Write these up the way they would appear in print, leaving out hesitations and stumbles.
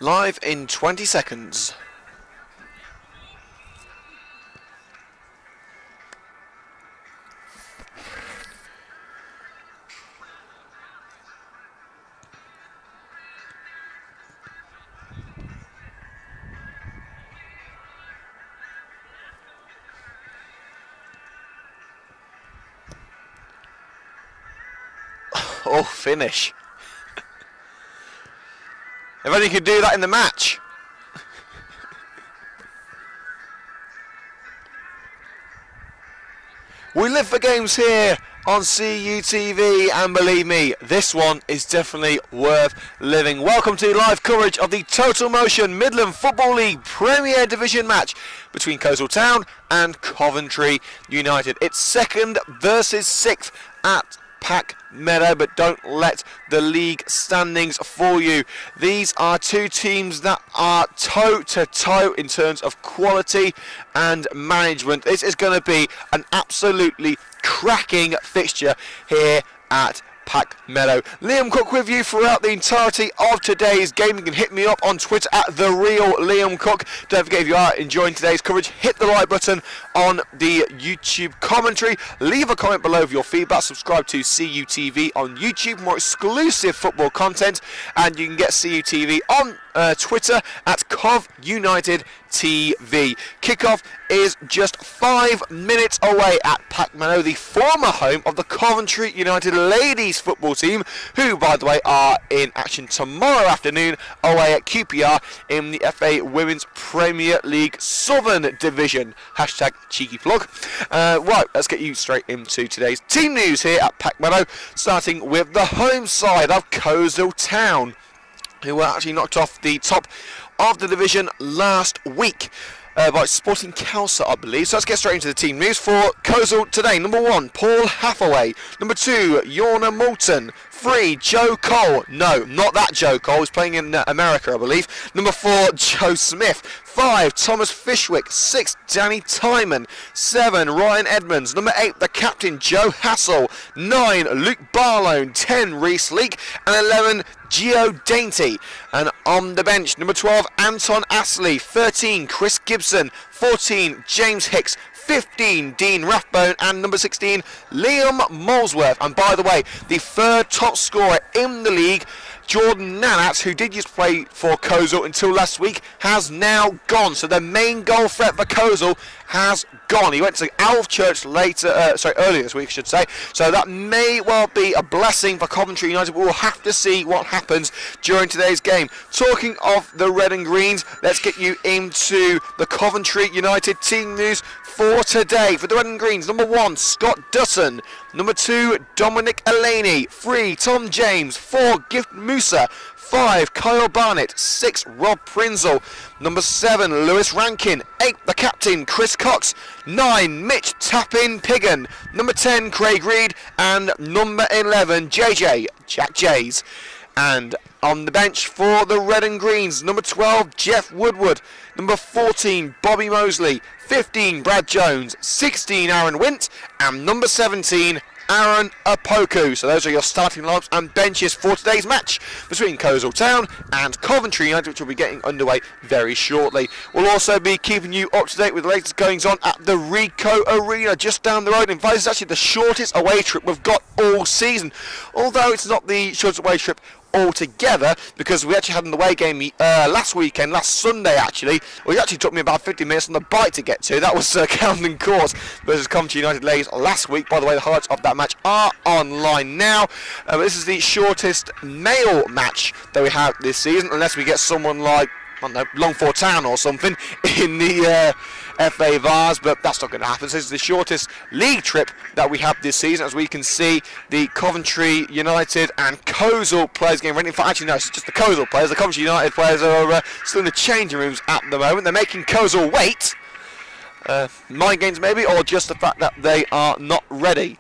Live in 20 seconds. Oh, finish. If only you could do that in the match. We live for games here on CUTV, and believe me, this one is definitely worth living. Welcome to live coverage of the Total Motion Midland Football League Premier Division match between Coleshill Town and Coventry United. It's 2nd versus 6th at Pack Meadow, but don't let the league standings fool you. These are two teams that are toe to toe in terms of quality and management. This is going to be an absolutely cracking fixture here at Pack Meadow. Liam Cook with you throughout the entirety of today's game. You can hit me up on Twitter at @TheRealLiamCook. Don't forget, if you are enjoying today's coverage, hit the like button on the YouTube commentary. Leave a comment below with your feedback. Subscribe to CUTV on YouTube for more exclusive football content, and you can get CUTV on Twitter at CovUnitedTV. Kickoff is just 5 minutes away at Pack Meadow, the former home of the Coventry United ladies football team, who, by the way, are in action tomorrow afternoon away at QPR in the FA Women's Premier League Southern Division. Hashtag cheeky plug. Right, let's get you straight into today's team news here at Pack Meadow, starting with the home side of Coleshill Town, who were actually knocked off the top of the division last week by Sporting Kelsa, I believe. So let's get straight into the team news for Coleshill today. Number 1, Paul Hathaway. Number 2, Yorna Moulton. 3, Joe Cole. No, not that Joe Cole. He's playing in America, I believe. Number 4, Joe Smith. 5, Thomas Fishwick. 6, Danny Timon. 7, Ryan Edmonds. Number 8, the captain, Joe Hassel. 9, Luke Barlow. 10, Reese Leake. And 11, Gio Dainty. And on the bench, number 12, Anton Astley. 13, Chris Gibson. 14, James Hicks. 15, Dean Rathbone, and number 16, Liam Molesworth. And by the way, the 3rd top scorer in the league, Jordan Nanat, who did used to play for Coleshill until last week, has now gone. So the main goal threat for Coleshill has gone. He went to Alf Church earlier this week, I should say. So that may well be a blessing for Coventry United, but we'll have to see what happens during today's game. Talking of the red and greens, let's get you into the Coventry United team news for today. For the red and greens, number 1, Scott Dutton. Number 2, Dominic Elaney. 3, Tom James. 4, Gift Musa. 5, Kyle Barnett. 6, Rob Prinzel. Number 7, Lewis Rankin. 8, the captain, Chris Cox. 9, Mitch Tappin Piggin. Number 10, Craig Reed. And number 11, Jack Jays. And on the bench for the red and greens, number 12, Jeff Woodward. Number 14, Bobby Mosley. 15, Brad Jones. 16, Aaron Wint. And number 17, Aaron Apoku. So those are your starting lineups and benches for today's match between Coleshill Town and Coventry United, which will be getting underway very shortly. We'll also be keeping you up to date with the latest goings on at the Rico Arena just down the road. In fact, it's actually the shortest away trip we've got all season, although it's not the shortest away trip altogether, because we actually had an away game last Sunday actually, which actually took me about 50 minutes on the bike to get to. That was Camden Court versus Coventry United ladies last week. By the way, the highlights of that match are online now. This is the shortest male match that we have this season, unless we get someone like, I don't know, Longford Town or something in the FA Vars, but that's not going to happen. So this is the shortest league trip that we have this season. As we can see, the Coventry United and Coleshill players getting ready. In fact, actually no, it's just the Coleshill players. The Coventry United players are still in the changing rooms at the moment. They're making Coleshill wait. Mind games maybe, or just the fact that they are not ready.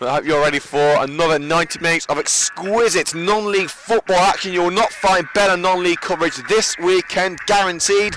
I hope you're ready for another 90 minutes of exquisite non-league football action. You will not find better non-league coverage this weekend, guaranteed.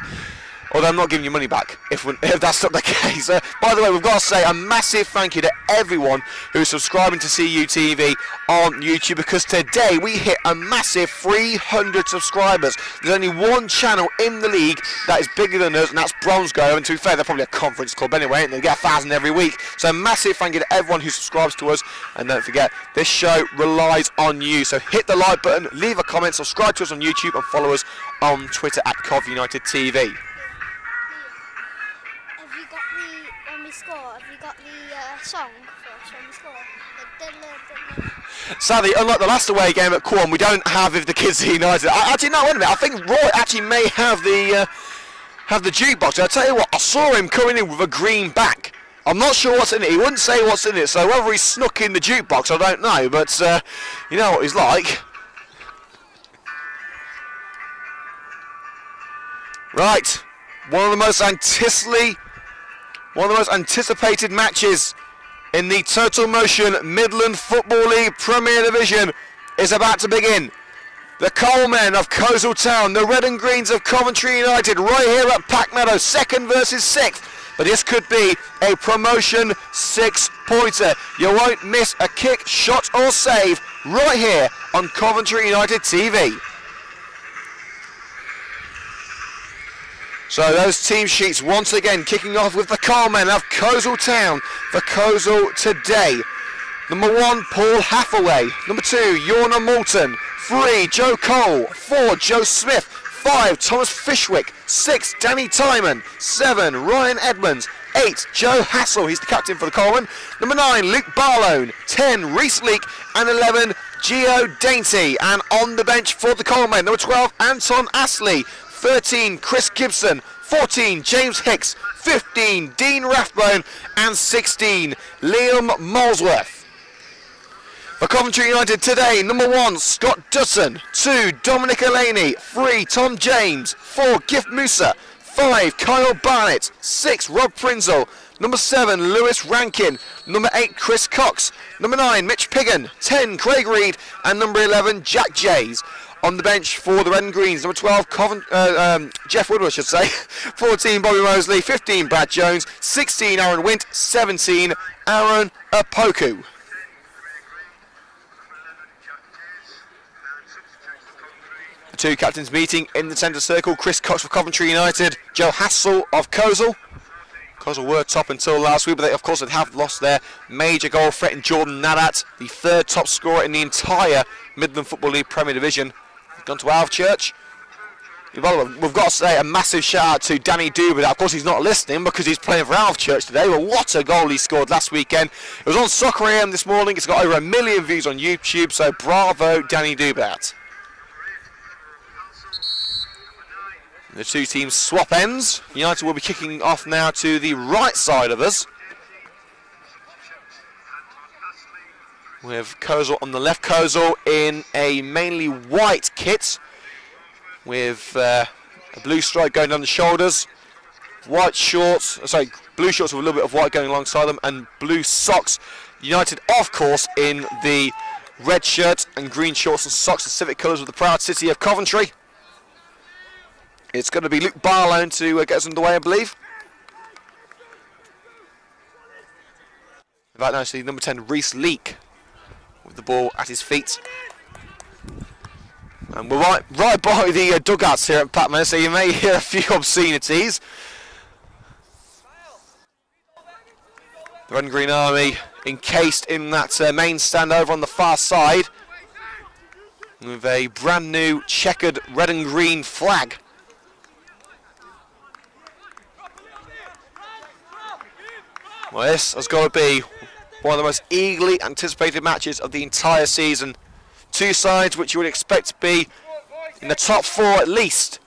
Although I'm not giving you money back if that's not the case. By the way, we've got to say a massive thank you to everyone who's subscribing to CUTV on YouTube, because today we hit a massive 300 subscribers. There's only one channel in the league that is bigger than us, and that's Bronze Go. And to be fair, they're probably a conference club anyway, and they get 1,000 every week. So a massive thank you to everyone who subscribes to us. And don't forget, this show relies on you. So hit the like button, leave a comment, subscribe to us on YouTube, and follow us on Twitter at Cov United TV. Have you got the song for us when we score? Sadly, unlike the last away game at Quorn, we don't have If the Kids Are United. Actually, no, wait a minute. I think Roy actually may have the jukebox. I'll tell you what, I saw him coming in with a green back. I'm not sure what's in it. He wouldn't say what's in it, so whether he snuck in the jukebox, I don't know. But you know what he's like. Right, one of the most anticipated matches in the Total Motion Midland Football League Premier Division is about to begin. The Coalmen of Coleshill Town, the Red and Greens of Coventry United, right here at Pack Meadow, 2nd versus 6th. But this could be a promotion 6-pointer. You won't miss a kick, shot or save right here on Coventry United TV. So those team sheets once again kicking off with the Coalmen of Coleshill Town for Coleshill today. Number 1, Paul Hathaway. Number 2, Yorna Moulton. 3, Joe Cole. 4, Joe Smith. 5, Thomas Fishwick. 6, Danny Timon. 7, Ryan Edmonds. 8, Joe Hassel. He's the captain for the Coalmen. Number 9, Luke Barlone. 10, Reese Leake. And 11, Gio Dainty. And on the bench for the Coalmen, number 12, Anton Astley. 13, Chris Gibson. 14, James Hicks. 15, Dean Rathbone. And 16, Liam Molesworth. For Coventry United today, number 1, Scott Dutton. 2, Dominic Elaney. 3, Tom James. 4, Gift Musa. 5, Kyle Barnett. 6, Rob Prinzel. Number 7, Lewis Rankin. Number 8, Chris Cox. Number 9, Mitch Piggin. 10, Craig Reed. And number 11, Jack Jays. On the bench for the Red and Greens, number 12, Jeff Woodward, I should say. 14, Bobby Mosley. 15, Brad Jones. 16, Aaron Wint. 17, Aaron Apoku. The two captains meeting in the centre circle. Chris Cox for Coventry United. Joe Hassel of Coleshill. Coleshill were top until last week, but they, of course, have lost their major goal threat in Jordan Nadat, the 3rd top scorer in the entire Midland Football League Premier Division. Gone to Alvechurch. We've got to say a massive shout out to Danny Duber. Of course, he's not listening because he's playing for Alvechurch today, but what a goal he scored last weekend. It was on Soccer AM this morning. It's got over 1 million views on YouTube, so bravo, Danny Duber. The two teams swap ends. United will be kicking off now to the right side of us, with Coleshill on the left. Coleshill in a mainly white kit with a blue stripe going down the shoulders, white shorts, blue shorts with a little bit of white going alongside them, and blue socks. United, of course, in the red shirt and green shorts and socks, the civic colours of the proud city of Coventry. It's going to be Luke Barlone to get us underway, I believe. In fact, no, see number 10, Reese Leake, with the ball at his feet. And we're right by the dugouts here at Patman, so you may hear a few obscenities. The Red and Green Army encased in that main stand over on the far side, with a brand new checkered red and green flag. Well, this has got to be one of the most eagerly anticipated matches of the entire season. Two sides which you would expect to be in the top 4 at least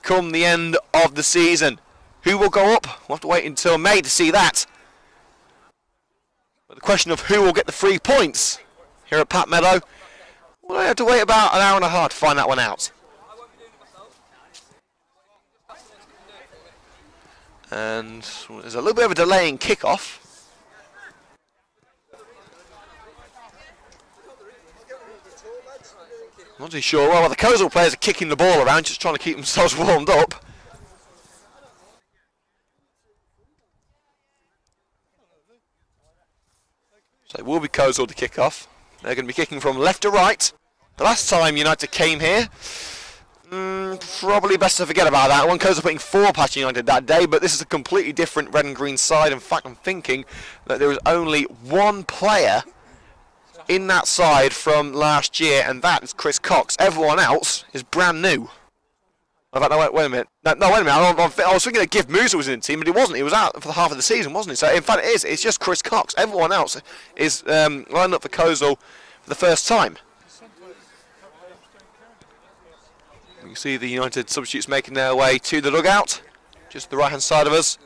come the end of the season. Who will go up? We'll have to wait until May to see that. But the question of who will get the 3 points here at Pat Meadow, we'll have to wait about an hour and a half to find that one out. And there's a little bit of a delay in kick-off. I'm not too sure. Well, the Coleshill players are kicking the ball around, just trying to keep themselves warmed up. So it will be Coleshill to kick off. They're going to be kicking from left to right. The last time United came here, probably best to forget about that one. Coleshill putting 4 past United that day, but this is a completely different red and green side. In fact, I'm thinking that there was only one player in that side from last year, and that is Chris Cox. Everyone else is brand new. In fact, no, wait a minute. No, wait a minute. I was thinking that Gift Musa was in the team, but he wasn't. He was out for the half of the season, wasn't he? So, in fact, it is. It's just Chris Cox. Everyone else is lined up for Coleshill for the first time. You can see the United substitutes making their way to the dugout, just the right-hand side of us.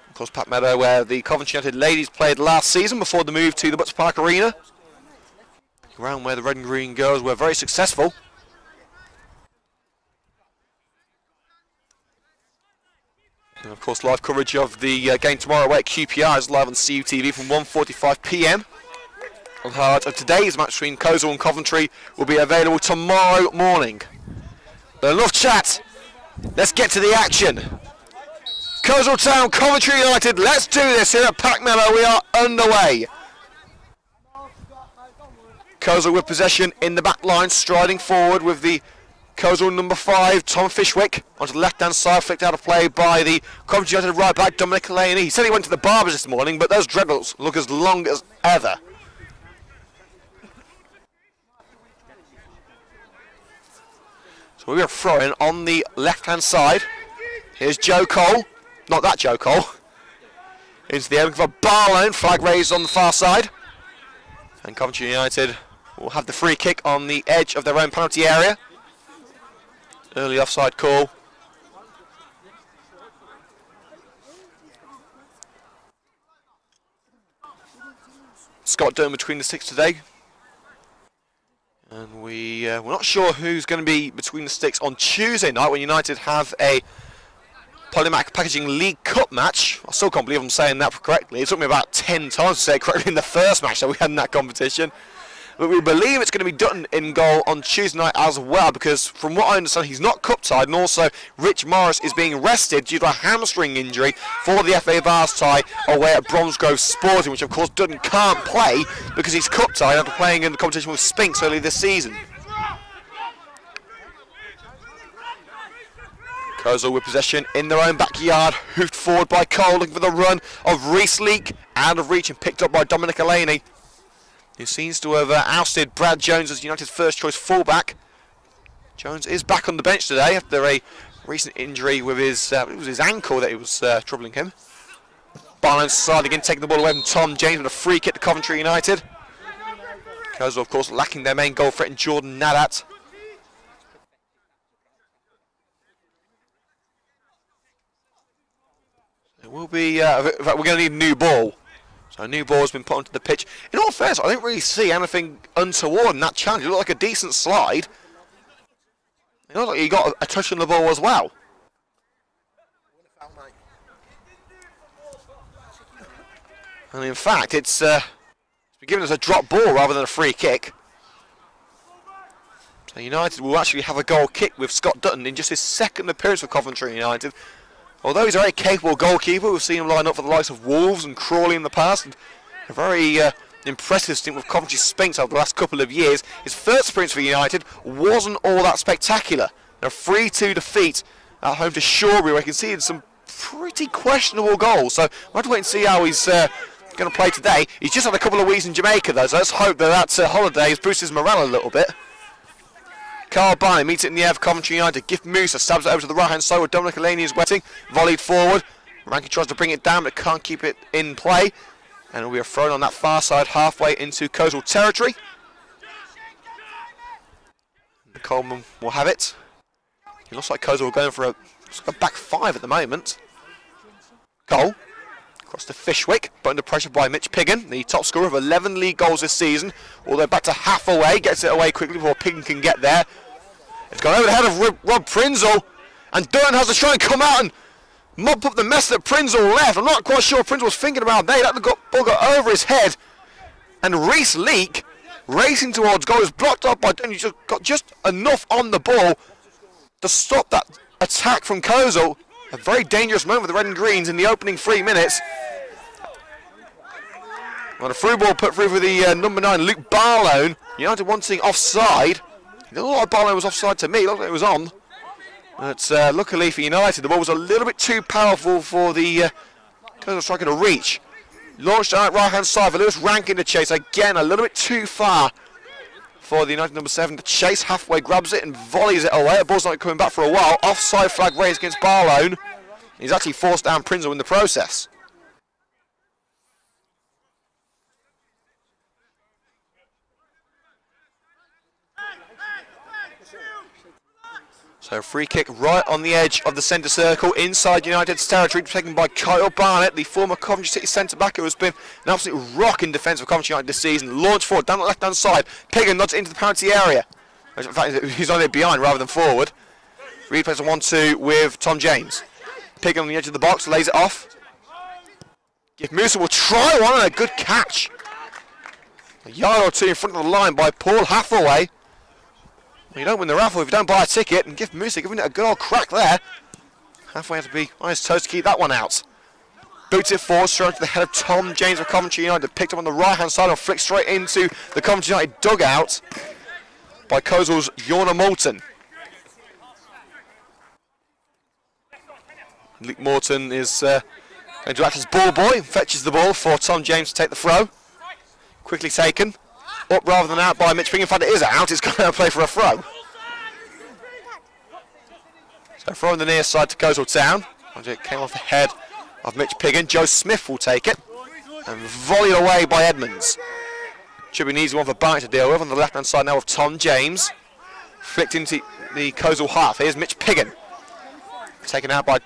Of course, Pat Meadow, where the Coventry United ladies played last season before the move to the Butts Park Arena. Around where the red and green girls were very successful. And of course, live coverage of the game tomorrow away at QPR is live on CUTV from 1:45 PM. The heart of today's match between Coleshill and Coventry will be available tomorrow morning. But enough chat. Let's get to the action. Coleshill Town, Coventry United, let's do this here at Pack Meadow. We are underway. Coleshill with possession in the back line, striding forward with the Coleshill number 5, Tom Fishwick, onto the left-hand side, flicked out of play by the Coventry United right back, Dominic Laney. He said he went to the barbers this morning, but those dreadlocks look as long as ever. So we are throwing on the left-hand side. Here's Joe Cole. Not that Joe Cole. Into the air for Barlow, flag raised on the far side. And Coventry United will have the free kick on the edge of their own penalty area. Early offside call. Scott Dunn between the sticks today. And we're not sure who's going to be between the sticks on Tuesday night when United have a Polymac Packaging League Cup match. I still can't believe I'm saying that correctly. It took me about 10 times to say it correctly in the first match that we had in that competition. But we believe it's going to be Dutton in goal on Tuesday night as well, because from what I understand, he's not cup-tied, and also Rich Morris is being rested due to a hamstring injury for the FA Vars tie away at Bromsgrove Sporting, which of course Dutton can't play because he's cup-tied after playing in the competition with Spinks earlier this season. Coleshill with possession in their own backyard, hoofed forward by Cole, looking for the run of Reece Leake, out of reach and picked up by Dominic Elaney, who seems to have ousted Brad Jones as United's first choice fullback. Jones is back on the bench today after a recent injury with his, it was his ankle that was troubling him. Barlow side again, taking the ball away from Tom James with a free kick to Coventry United. Coleshill, of course, lacking their main goal threat in Jordan Nadat. It will be, in fact, we're going to need a new ball. So a new ball has been put onto the pitch. In all fairness, I didn't really see anything untoward in that challenge. It looked like a decent slide. It looked like he got a touch on the ball as well. And in fact, it's been given as a drop ball rather than a free kick. So United will actually have a goal kick with Scott Dutton in just his second appearance for Coventry United. Although he's a very capable goalkeeper, we've seen him line up for the likes of Wolves and Crawley in the past, and a very impressive stint with Coventry Spinks over the last couple of years. His first appearance for United wasn't all that spectacular. A 3-2 defeat at home to Shawbury, where he conceded some pretty questionable goals. So we'll have to wait and see how he's going to play today. He's just had a couple of weeks in Jamaica though, so let's hope that holiday has boosted his morale a little bit. Carl Barney meets it in the air for Coventry United. Gift Musa stabs it over to the right-hand side where Dominic Elaney is wetting. Volleyed forward. Rankin tries to bring it down but can't keep it in play. And we are thrown on that far side halfway into Coleshill territory. Coleman will have it. It looks like Coleshill are going for a back 5 at the moment. Goal. Across to Fishwick, but under pressure by Mitch Piggin, the top scorer of 11 league goals this season. Although back to half away, gets it away quickly before Piggin can get there. It's gone over the head of Rob Prinzel, and Dern has to try and come out and mop up the mess that Prinzel left. I'm not quite sure Prinzel was thinking about that. That ball got over his head, and Reece Leake racing towards goal. Is blocked up by Dunn. He just got just enough on the ball to stop that attack from Coleshill. A very dangerous moment for the red and greens in the opening 3 minutes. Well, a through ball put through for the number 9, Luke Barlow. United wanting offside. It looked like Barlow was offside to me. It looked like it was on. But luckily for United, the ball was a little bit too powerful for the Coleshill striker to reach. Launched out right hand side for Lewis Rankin to chase. Again, a little bit too far for the United number 7 to chase. Halfway grabs it and volleys it away. The ball's not coming back for a while. Offside flag raised against Barlow. He's actually forced down Prinzel in the process. So free kick right on the edge of the centre circle inside United's territory, taken by Kyle Barnett, the former Coventry City centre-back who has been an absolute rock in defence for Coventry United this season. Launched forward down the left-hand side. Piggin nods into the penalty area. In fact, he's on it behind rather than forward. Reed plays a 1-2 with Tom James. Piggin on the edge of the box, lays it off. If Musa will try one and a good catch. A yard or two in front of the line by Paul Hathaway. You don't win the raffle if you don't buy a ticket, and give Musa giving it a good old crack there. Halfway have to be on his toes to keep that one out. Boots it forward, straight to the head of Tom James of Coventry United. Picked up on the right hand side and flicked straight into the Coventry United dugout by Coleshill's Jorna Moulton. Luke Morton is going to act as ball boy, fetches the ball for Tom James to take the throw. Quickly taken. Up rather than out by Mitch Piggin. In fact, it is out. It's going to play for a throw. So throw on the near side to Coleshill Town. It came off the head of Mitch Piggin. Joe Smith will take it. And volleyed away by Edmonds. Should be an easy one for Barnett to deal with. On the left-hand side now of Tom James. Flicked into the Coleshill half. Here's Mitch Piggin. Taken out by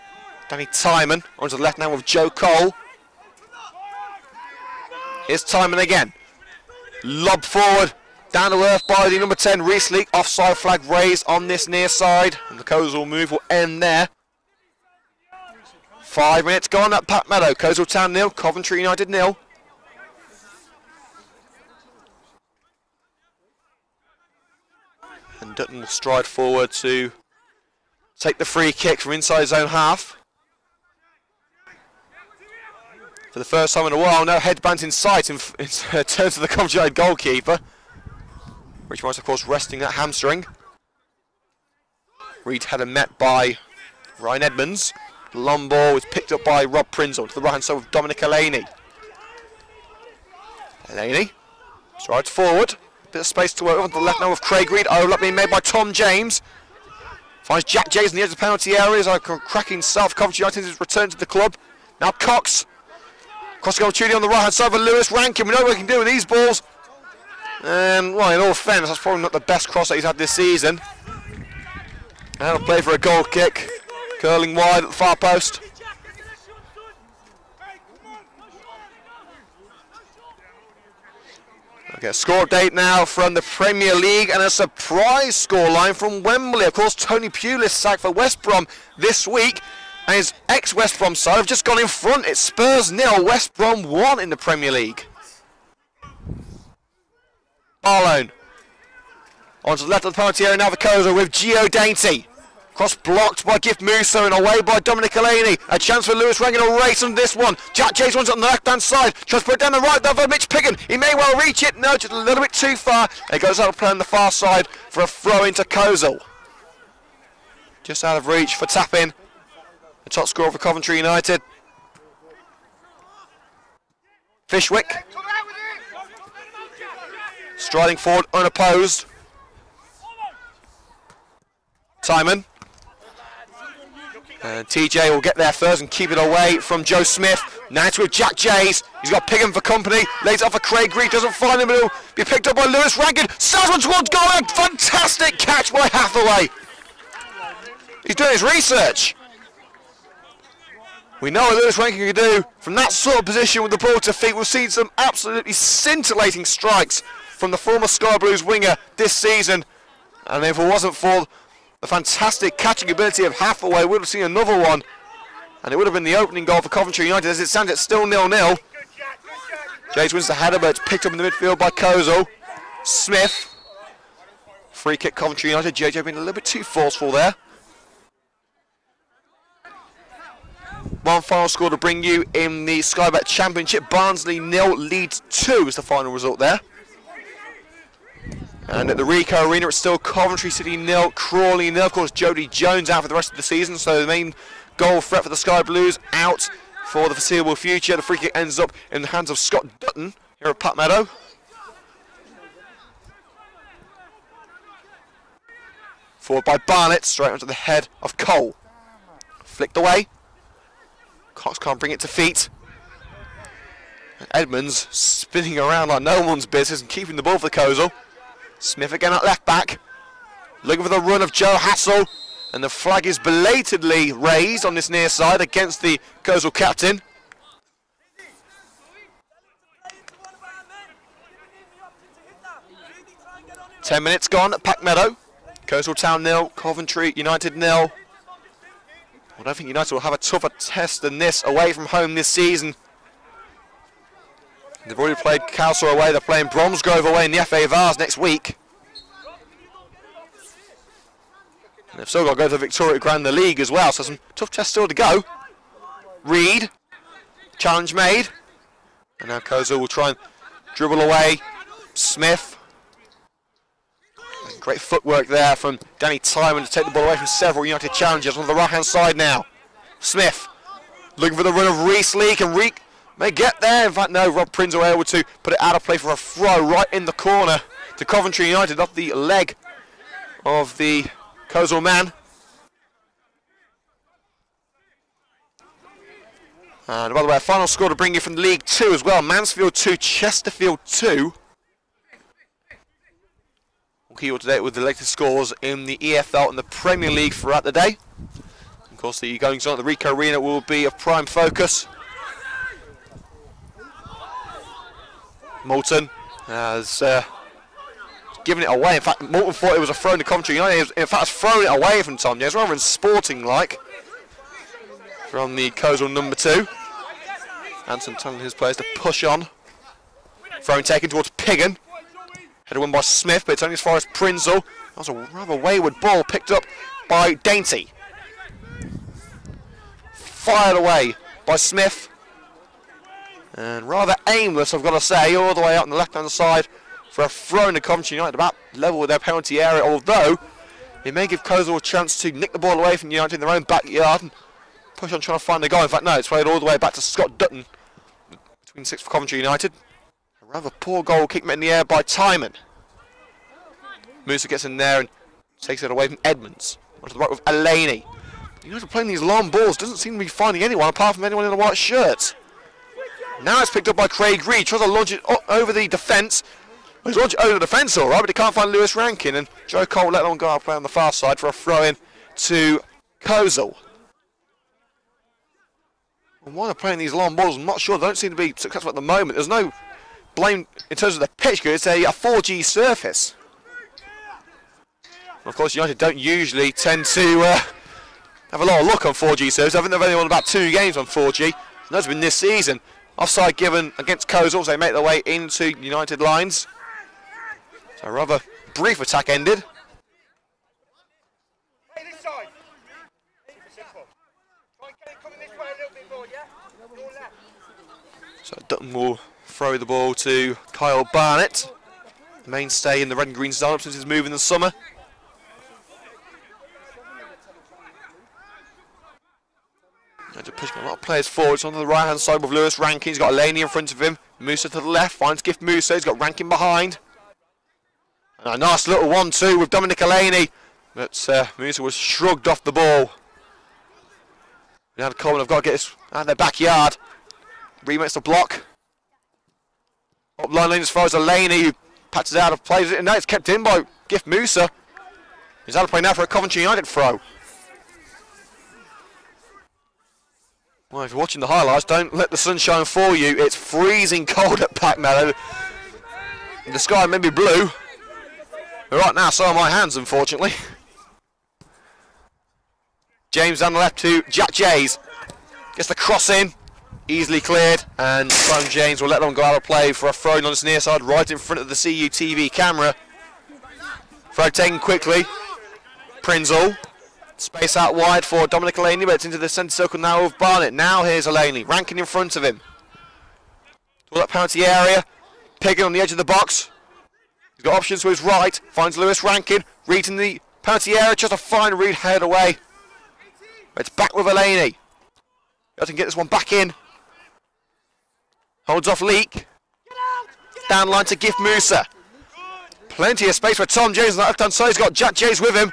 Danny Timon. Onto the left now with Joe Cole. Here's Timon again. Lob forward, down to earth by the number 10, Reese Leake. Offside flag raised on this near side. And the Coleshill move will end there. 5 minutes gone at Pat Meadow. Coleshill Town 0, Coventry United 0. And Dutton will stride forward to take the free kick from inside his own half. For the first time in a while, no headband in sight in terms of the Coventry United goalkeeper. Rich Morris, of course, resting that hamstring. Reed header met by Ryan Edmonds. The long ball is picked up by Rob Prinzel to the right hand side with Dominic Elaney. Elaney strides forward. Bit of space to work on the left now with Craig Reed. Overlap being made by Tom James. Finds Jack Jays on the edge of the penalty area. As cracking South Coventry United has returned to the club. Now Cox. Crossing opportunity on the right hand side for Lewis Rankin. We know what he can do with these balls. And, well, in all fairness, that's probably not the best cross that he's had this season. And he'll play for a goal kick. Curling wide at the far post. Okay, score update now from the Premier League and a surprise scoreline from Wembley. Of course, Tony Pulis sacked for West Brom this week. And his ex-West Brom side have just gone in front. It's Spurs 0, West Brom 1 in the Premier League. Barlow. Onto the left of the penalty area now for Coleshill with Gio Dainty. Cross blocked by Gift Musa and away by Dominic Elaney. A chance for Lewis Rankin to race on this one. Jack Jays one's on the left-hand side. Tries to put it down the right there for Mitch Piggin. He may well reach it. No, just a little bit too far. And it goes out of play on the far side for a throw into Coleshill. Just out of reach for tap-in. The top scorer for Coventry United. Fishwick. Striding forward unopposed. Timon. And TJ will get there first and keep it away from Joe Smith. Now it's with Jack Jays. He's got Piggin for company. Lays it off for Craig Reed. Doesn't find him. It'll be picked up by Lewis Rankin. Starts one towards goal. A fantastic catch by Hathaway. He's doing his research. We know what Lewis Rankin can do from that sort of position with the ball to feet. We've seen some absolutely scintillating strikes from the former Sky Blues winger this season. And if it wasn't for the fantastic catching ability of Hathaway, we would have seen another one. And it would have been the opening goal for Coventry United. As it stands, it's still 0-0. Jays wins the header, but it's picked up in the midfield by Coleshill. Smith. Free kick, Coventry United. JJ being a little bit too forceful there. One final score to bring you in the Sky Bet Championship. Barnsley 0, Leeds 2 is the final result there. And at the Ricoh Arena, it's still Coventry City 0, Crawley 0. Of course, Jody Jones out for the rest of the season, so the main goal threat for the Sky Blues out for the foreseeable future. The free kick ends up in the hands of Scott Dutton here at Pat Meadow. Forward by Barnett, straight onto the head of Cole. Flicked away. Cox can't bring it to feet. And Edmonds spinning around like no one's business and keeping the ball for Coleshill. Smith again at left back. Looking for the run of Joe Hassel. And the flag is belatedly raised on this near side against the Coleshill captain. Ten minutes gone at Pack Meadow. Coleshill Town 0, Coventry United 0. I don't think United will have a tougher test than this away from home this season. They've already played Castle away, they're playing Bromsgrove away in the FA Vars next week. And they've still got to go to the Victoria Grand the League as well, so some tough tests still to go. Reed, challenge made. And now Coleshill will try and dribble away. Smith. Great footwork there from Danny Timon to take the ball away from several United challengers on the right-hand side now. Smith looking for the run of Reese Lee. Can Reek may get there? In fact, no, Rob Prince able to put it out of play for a throw right in the corner to Coventry United off the leg of the Coleshill man. And by the way, a final score to bring you from League 2 as well. Mansfield 2, Chesterfield 2. We'll keep you up to date with the latest scores in the EFL and the Premier League throughout the day. Of course, the goings on at the Ricoh Arena will be of prime focus. Moulton has given it away. In fact, Moulton thought it was a throw to Coventry United. In fact, has thrown it away from Tom James, rather than sporting-like. From the Coleshill number 2. Anson telling his players to push on. Throwing taken towards Piggin. Headed won by Smith, but it's only as far as Prinzel. That was a rather wayward ball picked up by Dainty. Fired away by Smith. And rather aimless, I've got to say, all the way out on the left-hand side for a throw to Coventry United, about level with their penalty area, although it may give Coleshill a chance to nick the ball away from United in their own backyard and push on trying to find the goal. In fact, no, it's played all the way back to Scott Dutton between 6 for Coventry United. A rather poor goal kick in the air by Timon. Musa gets in there and takes it away from Edmonds. Onto the right with Elaney. United playing these long balls, doesn't seem to be finding anyone apart from anyone in a white shirt. Now it's picked up by Craig Reed, tries to launch it over the defence. Well, he's launched it over the defence all right, but he can't find Lewis Rankin, and Joe Cole let on go out play on the far side for a throw-in to Coleshill. And why they're playing these long balls, I'm not sure. They don't seem to be successful at the moment. There's no blame in terms of the pitch, because it's a 4G surface. And of course, United don't usually tend to have a lot of luck on 4G surfaces. I think they've only won about 2 games on 4G, and that's been this season. Offside given against Coleshill as they make their way into United lines. So a rather brief attack ended. So Dutton will throw the ball to Kyle Barnett, the mainstay in the red and green style since his move in the summer. Just pushing a lot of players forward. It's on the right hand side with Lewis Rankin. He's got Elaney in front of him. Musa to the left, finds Gift Musa. He's got Rankin behind. And a nice little 1-2 with Dominic Elaney. But Musa was shrugged off the ball. Now Coleman have got to get this out of their backyard. Reed makes the block. Up line lane as far as Elaney, who patches out of play. And now it's kept in by Gift Musa. He's out of play now for a Coventry United throw. Well, if you're watching the highlights, don't let the sunshine fool you. It's freezing cold at Pack Meadow. The sky may be blue, but right now so are my hands, unfortunately. James down the left to Jack Jays. Gets the cross in. Easily cleared, and Simon James will let them go out of play for a throw on his near side, right in front of the CUTV camera. Throw taken quickly. Prinzel. Space out wide for Dominic Alaney, but it's into the centre circle now of Barnett. Now here's Alaney, Rankin in front of him. All that penalty area. Piggin on the edge of the box. He's got options to his right. Finds Lewis Rankin. Reed in the penalty area. Just a fine Reed head away. It's back with Alaney. Doesn't get this one back in. Holds off Leak. Down line to Gift Musa. Plenty of space for Tom Jays on the left hand side. He's got Jack Jays with him.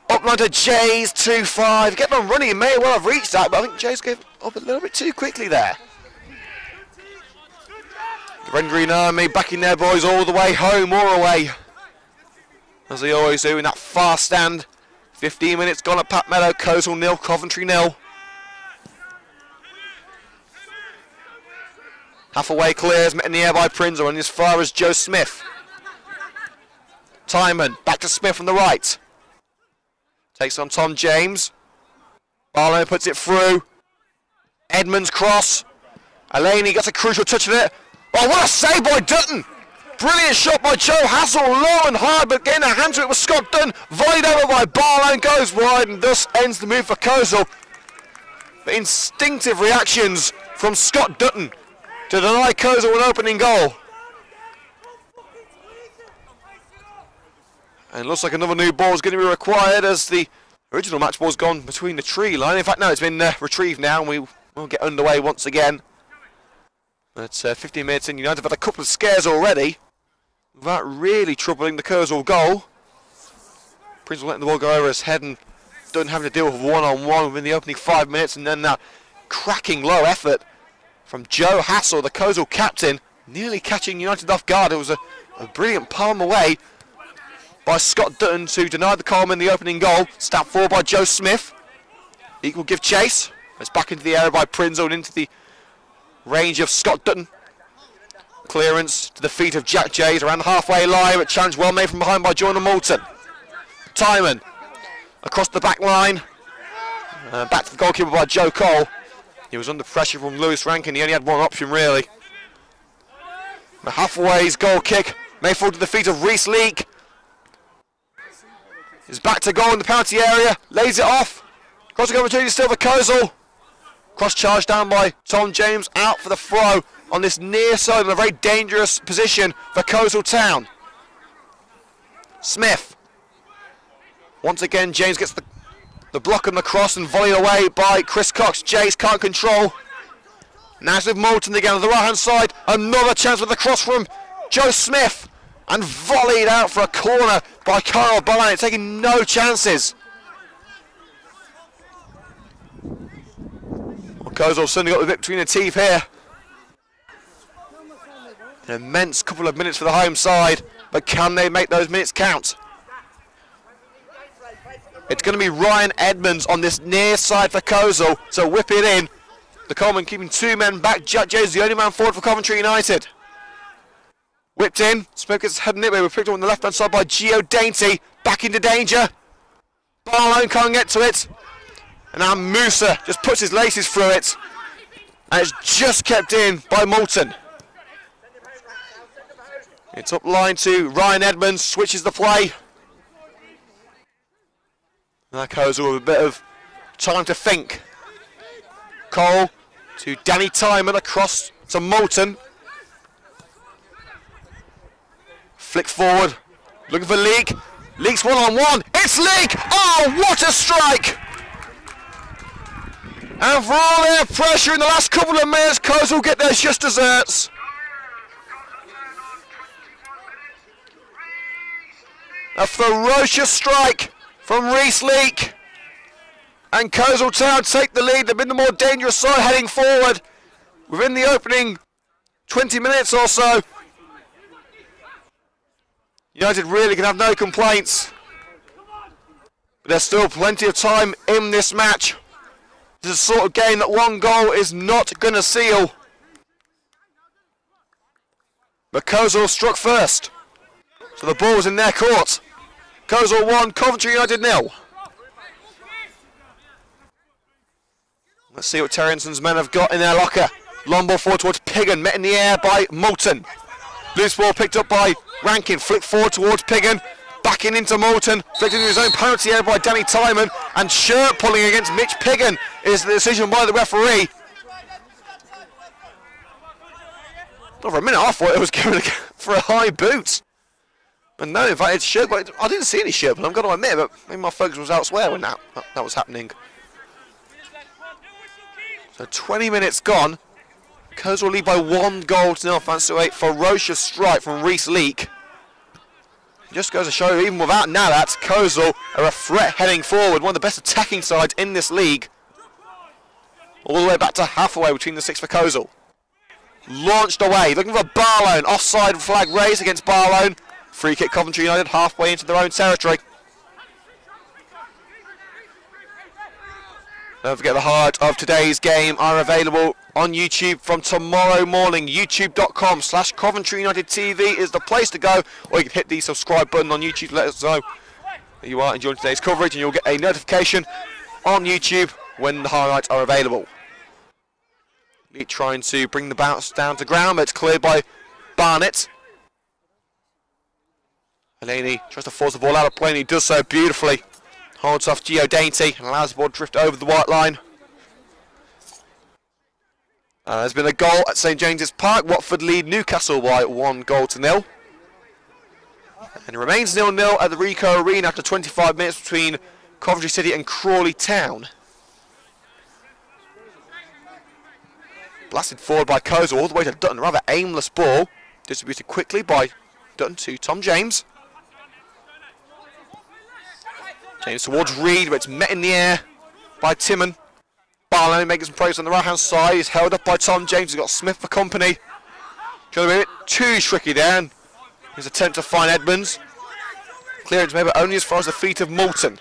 Up line to Jays, 2-5. Getting on running, he may well have reached that, but I think Jays gave up a little bit too quickly there. The Rendering Army backing their boys all the way home or away, as they always do in that fast stand. 15 minutes gone at Pat Meadow. Coleshill 0, Coventry 0. Half-away clears, met in the air by Prinzel, and as far as Joe Smith. Timon, back to Smith on the right. Takes on Tom James. Barlow puts it through. Edmonds cross. Alaney gets a crucial touch of it. Oh, what a save by Dutton! Brilliant shot by Joe Hassel, low and hard, but getting a hand to it was Scott Dutton. Volleyed over by Barlow, goes wide, and thus ends the move for Coleshill. But instinctive reactions from Scott Dutton to deny Coleshill an opening goal. And it looks like another new ball is going to be required, as the original match ball's gone between the tree line. In fact, no, it's been retrieved now, and we will get underway once again. But 15 minutes in, United have had a couple of scares already, without really troubling the Coleshill goal. Prince will letting the ball go over his head, and Dutton having to deal with one-on-one within the opening 5 minutes, and then that cracking low effort from Joe Hassel, the Coleshill captain, nearly catching United off guard. It was a brilliant palm away by Scott Dutton to deny the Coleman the opening goal. Stabbed forward by Joe Smith. He will give chase. It's back into the area by Prinzel and into the range of Scott Dutton. Clearance to the feet of Jack Jays around the halfway line, but challenge well made from behind by Jordan Moulton. Timon across the back line. Back to the goalkeeper by Joe Cole. He was under pressure from Lewis Rankin. He only had one option really. Halfway's goal kick may fall to the feet of Reese Leake. He's back to goal in the penalty area, lays it off. Crossing opportunity still for Coleshill. Cross charge down by Tom James, out for the throw on this near side in a very dangerous position for Coleshill Town. Smith. Once again, James gets the block on the cross and volleyed away by Chris Cox. Jays can't control. Now it's with Moulton again on the right hand side. Another chance with the cross from Joe Smith. And volleyed out for a corner by Kyle Barnett, taking no chances. Well, Coleshill suddenly got the bit between the teeth here. An immense couple of minutes for the home side, but can they make those minutes count? It's going to be Ryan Edmonds on this near side for Coleshill, so whip it in. The Coleman keeping two men back. Jack Jays the only man forward for Coventry United. Whipped in, Smith gets head and it, we were picked up on the left hand side by Gio Dainty, back into danger. Barlow can't get to it. And now Musa just puts his laces through it. And it's just kept in by Moulton. It's up line to Ryan Edmonds, switches the play. That goes with a bit of time to think. Cole to Danny Timon across to Moulton. Flick forward, looking for Leake. Leake's one-on-one. It's Leake! Oh, what a strike! And for all their pressure in the last couple of minutes, Coleshill get their just desserts. A ferocious strike from Reese Leake. And Coleshill Town take the lead. They've been the more dangerous side heading forward within the opening 20 minutes or so. United really can have no complaints. But there's still plenty of time in this match. This is the sort of game that one goal is not going to seal. But Coleshill struck first. So the ball's in their court. Coleshill 1, Coventry United 0. Let's see what Terry Henson's men have got in their locker. Long ball forward towards Piggin, met in the air by Moulton. Loose ball picked up by Rankin, flicked forward towards Piggin. Backing into Moulton, flicked into his own penalty area by Danny Timon, and shirt pulling against Mitch Piggin is the decision by the referee. Not for a minute I thought it was given for a high boot. But no, in fact it's shirt, but I didn't see any shirt, but I'm going to admit, but maybe my focus was elsewhere when that was happening. So 20 minutes gone. Coleshill lead by 1-0 thanks to a ferocious strike from Reese Leake. Just goes to show, even without Nadat, Coleshill are a threat heading forward, one of the best attacking sides in this league. All the way back to halfway between the six for Coleshill. Launched away, looking for Barlow, offside flag raised against Barlow. Free kick Coventry United halfway into their own territory. Don't forget the highlights of today's game are available on YouTube from tomorrow morning. YouTube.com/Coventry United TV is the place to go, or you can hit the subscribe button on YouTube to let us know that you are enjoying today's coverage, and you'll get a notification on YouTube when the highlights are available. Lee trying to bring the bounce down to ground, but it's cleared by Barnett. Elaney tries to force the ball out of play, and he does so beautifully. Holds off Gio Dainty and allows the ball to drift over the white line. There's been a goal at St James's Park. Watford lead Newcastle by 1-0. And it remains 0-0 at the Ricoh Arena after 25 minutes between Coventry City and Crawley Town. Blasted forward by Coleshill all the way to Dutton. A rather aimless ball. Distributed quickly by Dutton to Tom James. James towards Reed, but it's met in the air by Timon. Barlow making some progress on the right hand side. He's held up by Tom James. He's got Smith for company. Trying to be a bit too tricky there. And his attempt to find Edmonds. Clearance maybe only as far as the feet of Moulton.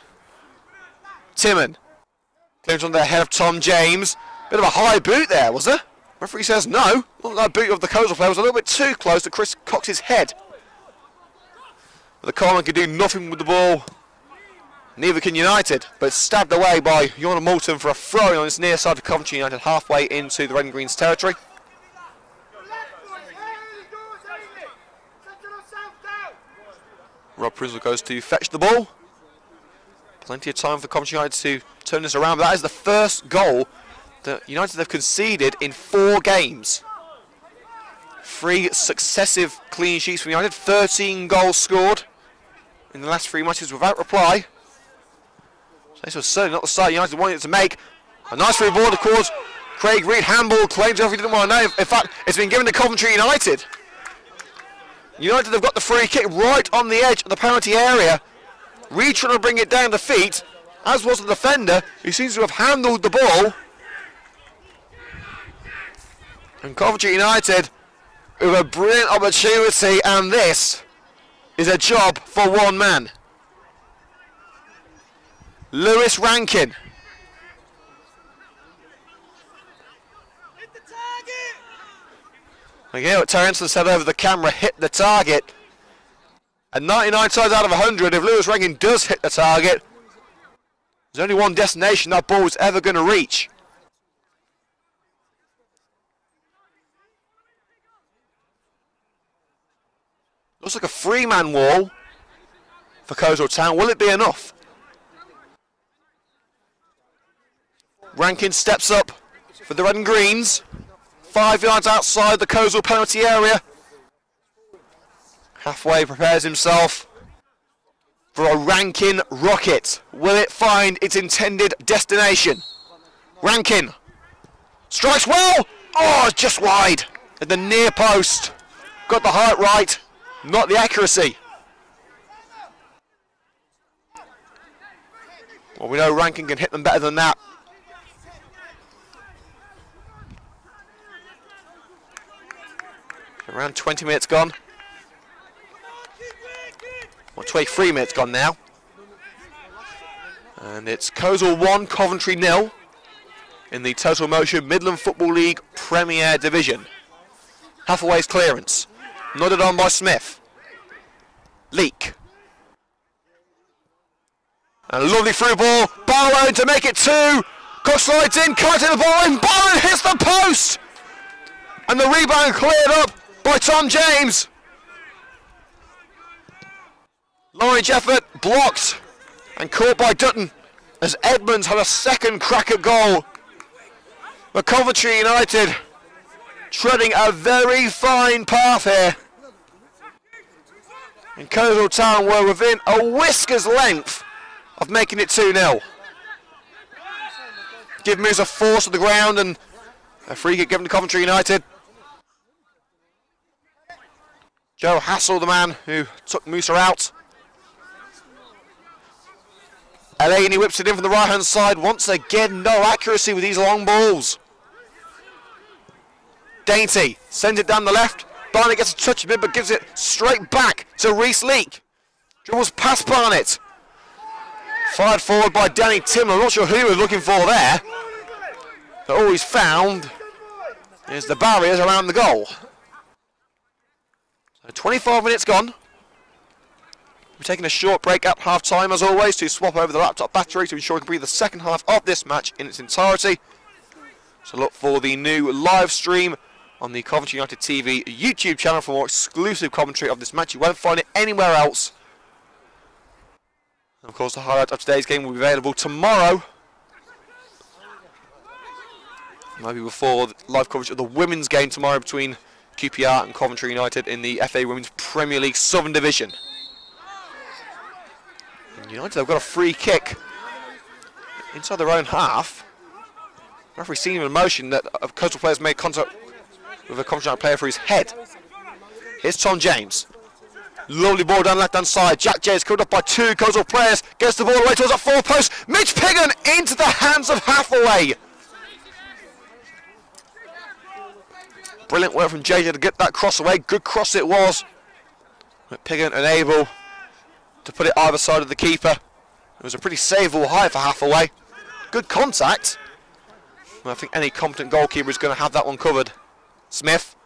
Timon. Clearance on the head of Tom James. Bit of a high boot there, was there? Referee says no. Looked like a boot of the Coleshill player was a little bit too close to Chris Cox's head. But the corner could do nothing with the ball. Neither can United, but it's stabbed away by Jordan Moulton for a throw on this near side of Coventry United halfway into the Red and Green's territory. Rob Prizzle goes to fetch the ball. Plenty of time for Coventry United to turn this around, but that is the first goal that United have conceded in 4 games. 3 successive clean sheets for United, 13 goals scored in the last 3 matches without reply. So this was certainly not the start United wanted it to make. A nice free ball towards Craig Reed. Handball claims he didn't want to know. In fact, it's been given to Coventry United. United have got the free kick right on the edge of the penalty area. Reed trying to bring it down to feet, as was the defender, who seems to have handled the ball. And Coventry United with a brilliant opportunity, and this is a job for one man. Lewis Rankin. Again, what Terry Ensign said over the camera, hit the target. And 99 times out of 100, if Lewis Rankin does hit the target, there's only one destination that ball is ever going to reach. Looks like a 3-man wall for Coleshill Town. Will it be enough? Rankin steps up for the Red and Greens. 5 yards outside the Coleshill penalty area. Halfway prepares himself for a Rankin rocket. Will it find its intended destination? Rankin strikes well. Oh, just wide at the near post. Got the height right, not the accuracy. Well, we know Rankin can hit them better than that. Around 20 minutes gone. Well, 23 minutes gone now. And it's Coleshill 1, Coventry 0 in the Total Motion Midland Football League Premier Division. Hathaway's clearance. Nodded on by Smith. Leak. And a lovely through ball. Barlow to make it 2. Cook slides in, kiting the ball in. Barlow hits the post. And the rebound cleared up by Tom James. Laurie Jeffert blocked and caught by Dutton as Edmonds had a second crack at goal. But Coventry United treading a very fine path here. And Coleshill Town were within a whisker's length of making it 2-0. Give Moose a force to the ground and a free kick given to Coventry United. Joe Hassel, the man who took Mooser out. Elaney whips it in from the right hand side. Once again, no accuracy with these long balls. Dainty sends it down the left. Barnett gets a touch of it but gives it straight back to Reese Leake. Dribbles past Barnett. Fired forward by Danny Timler. I'm not sure who he was looking for there. But all he's found is the barriers around the goal. So 25 minutes gone. We're taking a short break at half time as always to swap over the laptop battery to ensure we can breathe the second half of this match in its entirety. So look for the new live stream on the Coventry United TV YouTube channel for more exclusive commentary of this match. You won't find it anywhere else. And of course the highlight of today's game will be available tomorrow. Maybe before the live coverage of the women's game tomorrow between QPR and Coventry United in the FA Women's Premier League Southern Division. And United have got a free kick inside their own half. Referee seen him in motion that a Coastal player's made contact with a Coventry United player for his head. Here's Tom James. Lovely ball down left hand side. Jack J is covered up by two Coastal players. Gets the ball away towards that four post. Mitch Piggin into the hands of Hathaway. Brilliant work from JJ to get that cross away. Good cross it was. But Piggin unable to put it either side of the keeper. It was a pretty savable height for Hathaway. Good contact. Well, I think any competent goalkeeper is going to have that one covered. Smith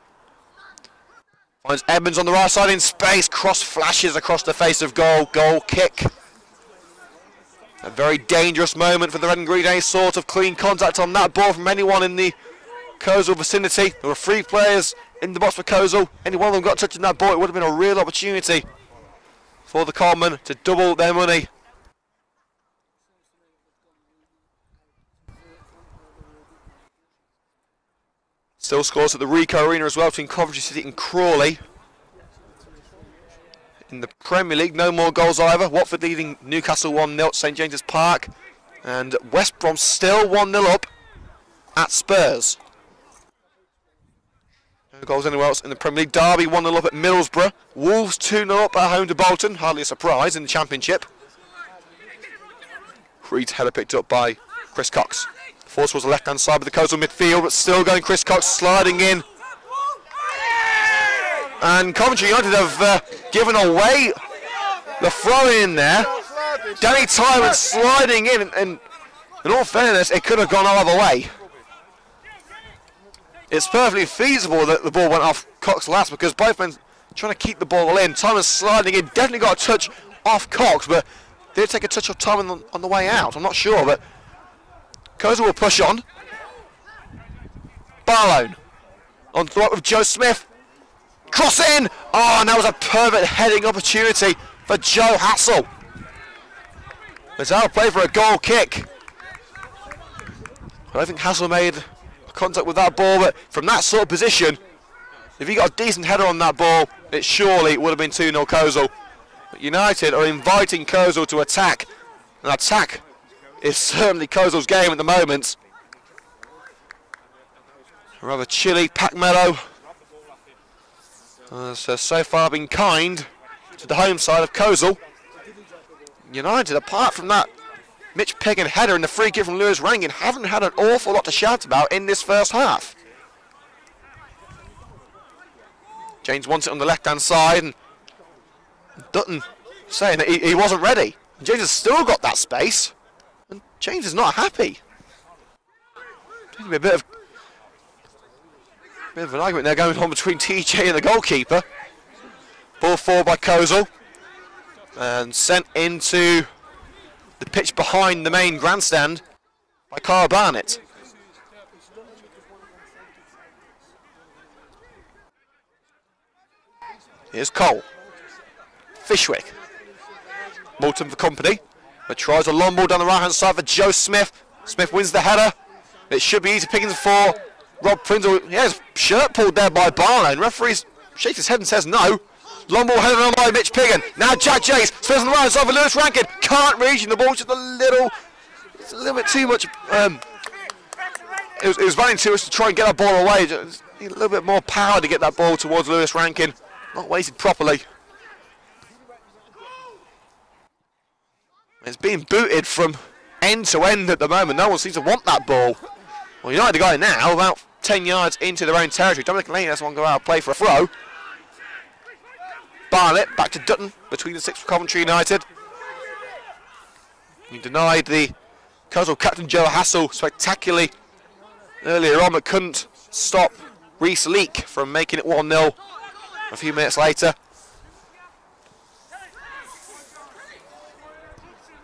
finds Edmonds on the right side in space. Cross flashes across the face of goal. Goal kick. A very dangerous moment for the Red and Green. Any sort of clean contact on that ball from anyone in the Coleshill vicinity. There were three players in the box for Coleshill. Any one of them got touching that ball, it would have been a real opportunity for the Coleman to double their money. Still scores at the Ricoh Arena as well between Coventry City and Crawley. In the Premier League, no more goals either. Watford leading Newcastle 1-0 at St James's Park. And West Brom still 1-0 up at Spurs. No goals anywhere else in the Premier League. Derby 1-0 up at Middlesbrough. Wolves 2-0 up at home to Bolton. Hardly a surprise in the Championship. Reed's header picked up by Chris Cox. Force was the left-hand side of the coastal midfield, but still going Chris Cox sliding in. And Coventry United have given away the throw in there. Danny Tyrant sliding in, and in all fairness, it could have gone either way. It's perfectly feasible that the ball went off Cox last because both men trying to keep the ball in. Tyrant sliding in, definitely got a touch off Cox, but did it take a touch off Tyrant on the way out? I'm not sure, but Coleshill will push on. Barlow on the right with Joe Smith. Cross in! Oh, and that was a perfect heading opportunity for Joe Hassel. It's out of play for a goal kick. I don't think Hassel made contact with that ball, but from that sort of position, if he got a decent header on that ball, it surely would have been 2-0 Coleshill. But United are inviting Coleshill to attack. An attack is certainly Coleshill's game at the moment. A rather chilly Pack Meadow has so far been kind to the home side of Coleshill. United, apart from that Mitch Piggin header and the free kick from Lewis Rankin, haven't had an awful lot to shout about in this first half. James wants it on the left-hand side, and Dutton saying that he wasn't ready. James has still got that space, and James is not happy. Seems to be a bit of an argument there going on between TJ and the goalkeeper. Ball forward by Coleshill, and sent into the pitch behind the main grandstand by Carl Barnett. Here's Cole. Fishwick. Moulton for company. But tries a long ball down the right-hand side for Joe Smith. Smith wins the header. It should be easy pickings for Rob Prindle. He has shirt pulled there by Barlow. Referee shakes his head and says no. Long ball headed on by Mitch Piggin. Now Jack Jace spins on the right side for Lewis Rankin. Can't reach, and the ball's just it's a little bit too much. It was running to us to try and get that ball away. Just need a little bit more power to get that ball towards Lewis Rankin. Not weighted properly. It's being booted from end to end at the moment. No one seems to want that ball. Well, United got it now, about 10 yards into their own territory. Dominic Lane has one go out and play for a throw. Barnett back to Dutton between the six for Coventry United. He denied the Coleshill captain Joe Hassel spectacularly earlier on, but couldn't stop Reese Leake from making it 1-0 a few minutes later.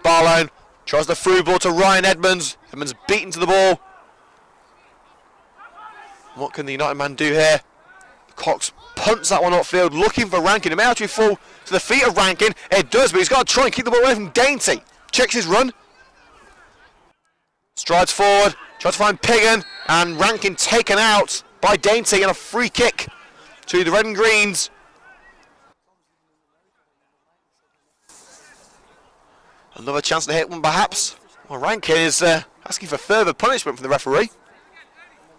Barlow tries the through ball to Ryan Edmonds. Edmonds beaten to the ball. What can the United man do here? Cox punts that one upfield, looking for Rankin. It may actually fall to the feet of Rankin. It does, but he's got to try and keep the ball away from Dainty. Checks his run. Strides forward, tries to find Piggin, and Rankin taken out by Dainty, and a free kick to the Red and Greens. Another chance to hit one, perhaps. Well, Rankin is asking for further punishment from the referee.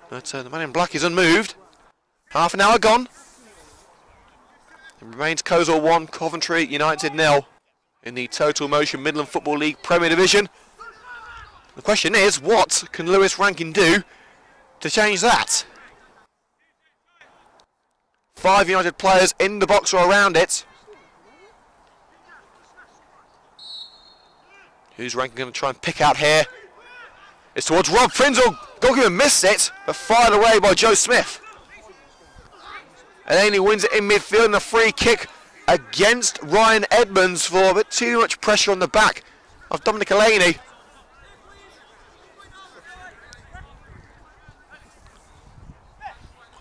But the man in black is unmoved. Half an hour gone. It remains Coleshill 1, Coventry United 0 in the Total Motion Midland Football League Premier Division. The question is, what can Lewis Rankin do to change that? 5 United players in the box or around it. Who's Rankin going to try and pick out here? It's towards Rob Prindle. Goalkeeper missed it, but fired away by Joe Smith. And he wins it in midfield, and a free kick against Ryan Edmonds for a bit too much pressure on the back of Dominic Elaney.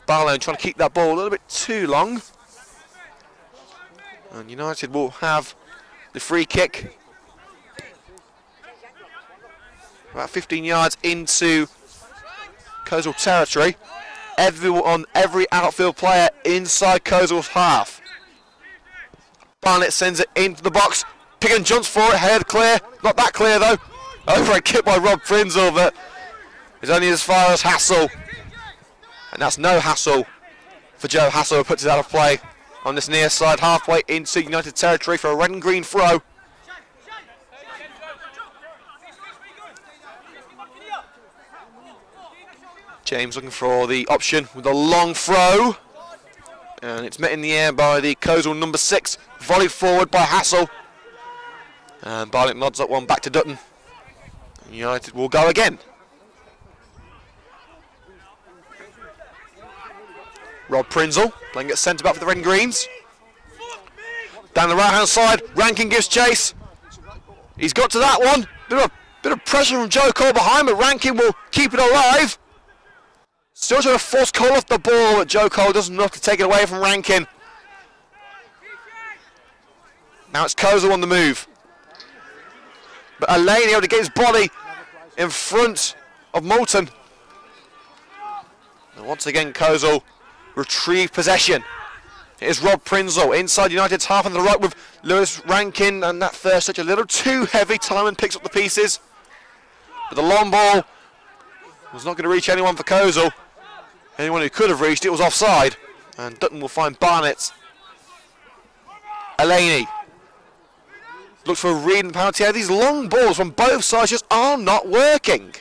Barlow trying to keep that ball a little bit too long. And United will have the free kick. About 15 yards into Coleshill territory. Every outfield player inside Coleshill's half. Barnett sends it into the box. Piggin jumps for it, head clear. Not that clear though. Over a kick by Rob Prindle, but it's only as far as Hassel. And that's no hassle for Joe Hassel, who puts it out of play on this near side, halfway into United territory for a red and green throw. James looking for the option with a long throw, and it's met in the air by the Coleshill number 6, volleyed forward by Hassel, and Barlett nods that one back to Dutton. United will go again. Rob Prindle playing at centre back for the Red and Greens. Down the right hand side, Rankin gives chase. He's got to that one. Bit of pressure from Joe Cole behind, but Rankin will keep it alive. Still trying to force Cole off the ball, but Joe Cole doesn't enough to take it away from Rankin. Now it's Coleshill on the move. But Elaney able to get his body in front of Moulton. And once again, Coleshill retrieve possession. Here's Rob Prindle inside United's half on the right with Lewis Rankin, and that first touch a little too heavy. Timon picks up the pieces. But the long ball was not going to reach anyone for Coleshill. Anyone who could have reached it was offside. And Dutton will find Barnett. Elaney looks for a read and penalty. These long balls from both sides just are not working.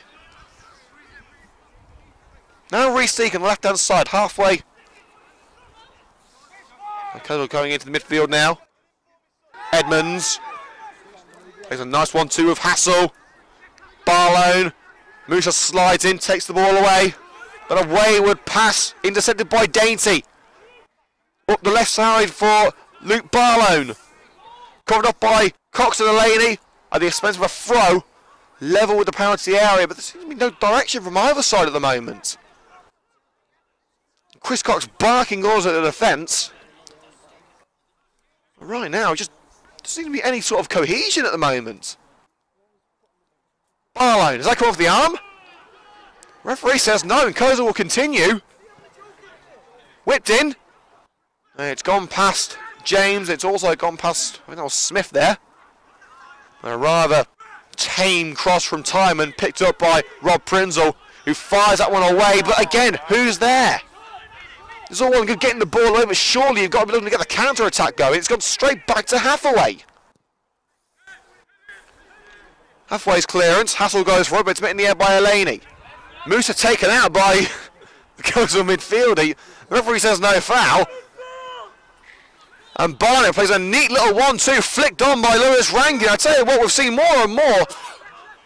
Now Reece Leake on the left hand side, halfway. Coleshill going into the midfield now. Edmonds takes a nice 1-2 with Hassel. Barlow. Musa slides in, takes the ball away. But a wayward pass intercepted by Dainty. Up the left side for Luke Barlow. Covered up by Cox and Elaney at the expense of a throw. Level with the penalty area, but there seems to be no direction from either side at the moment. Chris Cox barking orders at the defence. Right now, just doesn't seem to be any sort of cohesion at the moment. Barlow, does that come off the arm? Referee says no, and Coleshill will continue. Whipped in. It's gone past James. It's also gone past, I think that was Smith there. A rather tame cross from Timon, picked up by Rob Prinzel, who fires that one away. But again, who's there? It's all well and good getting the ball over. Surely you've got to be looking to get the counter-attack going. It's gone straight back to Hathaway. Hathaway's clearance. Hassel goes for it, but it's met in the air by Elaney. Musa taken out by the Coleshill midfielder. The referee says no foul. And Barnett plays a neat little 1-2, flicked on by Lewis Rankin. I tell you what, we've seen more and more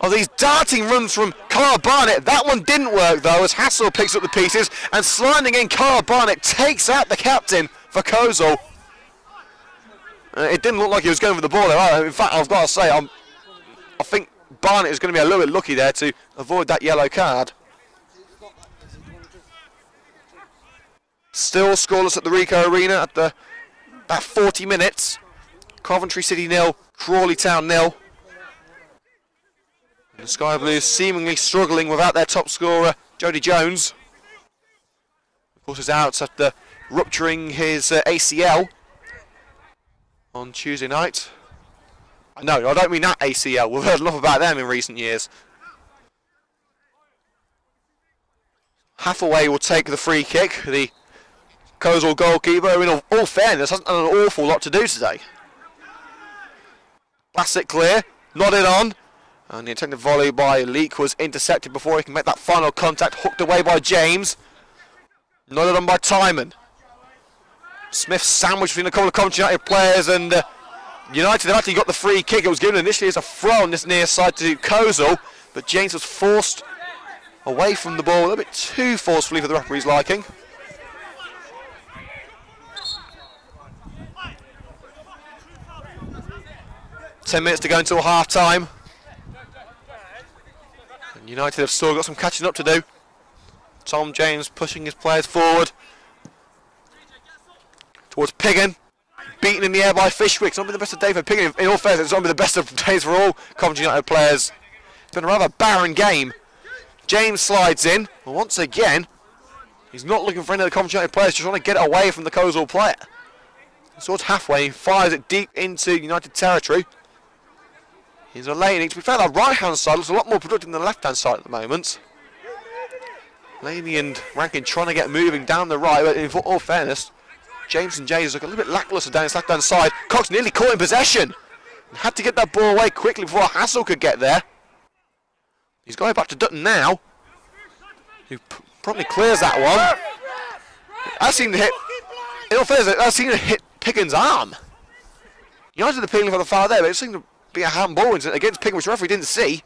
of these darting runs from Carl Barnett. That one didn't work though, as Hassel picks up the pieces, and sliding in, Carl Barnett takes out the captain for Coleshill. It didn't look like he was going for the ball there. In fact, I've got to say, I think Barnett is going to be a little bit lucky there to avoid that yellow card. Still scoreless at the Ricoh Arena at the about 40 minutes. Coventry City 0, Crawley Town 0. The Sky Blues seemingly struggling without their top scorer, Jody Jones. Of course, is out after rupturing his ACL on Tuesday night. No, I don't mean that ACL. We've heard enough about them in recent years. Hathaway will take the free kick. The Coleshill goalkeeper, who in all fairness hasn't done an awful lot to do today. Classic clear, nodded on, and the intended volley by Leake was intercepted before he can make that final contact, hooked away by James. Nodded on by Timon. Smith sandwiched between a couple of Coventry United players, and United have actually got the free kick. It was given initially as a throw on this near side to Coleshill, but James was forced away from the ball a little bit too forcefully for the referee's liking. Ten minutes to go until half time. And United have still got some catching up to do. Tom James pushing his players forward towards Piggin. Beaten in the air by Fishwick. It's not been the best of day for Piggin. In all fairness, it's not been the best of days for all Coventry United players. It's been a rather barren game. James slides in. And once again, he's not looking for any of the Coventry United players, just trying to get it away from the Coleshill player. Towards halfway, fires it deep into United territory. Here's Elaney. To be fair, that right-hand side looks a lot more productive than the left-hand side at the moment. Elaney and Rankin trying to get moving down the right, but in all fairness, James and Jays look a little bit lacklustre down his left-hand side. Cox nearly caught in possession. And had to get that ball away quickly before Hassel could get there. He's going back to Dutton now, who probably clears that one. That seemed to hit, in all fairness, that seemed to hit Piggin's arm. United appealing for the foul there, but it seemed to be a handball against Piggin, which the referee didn't see.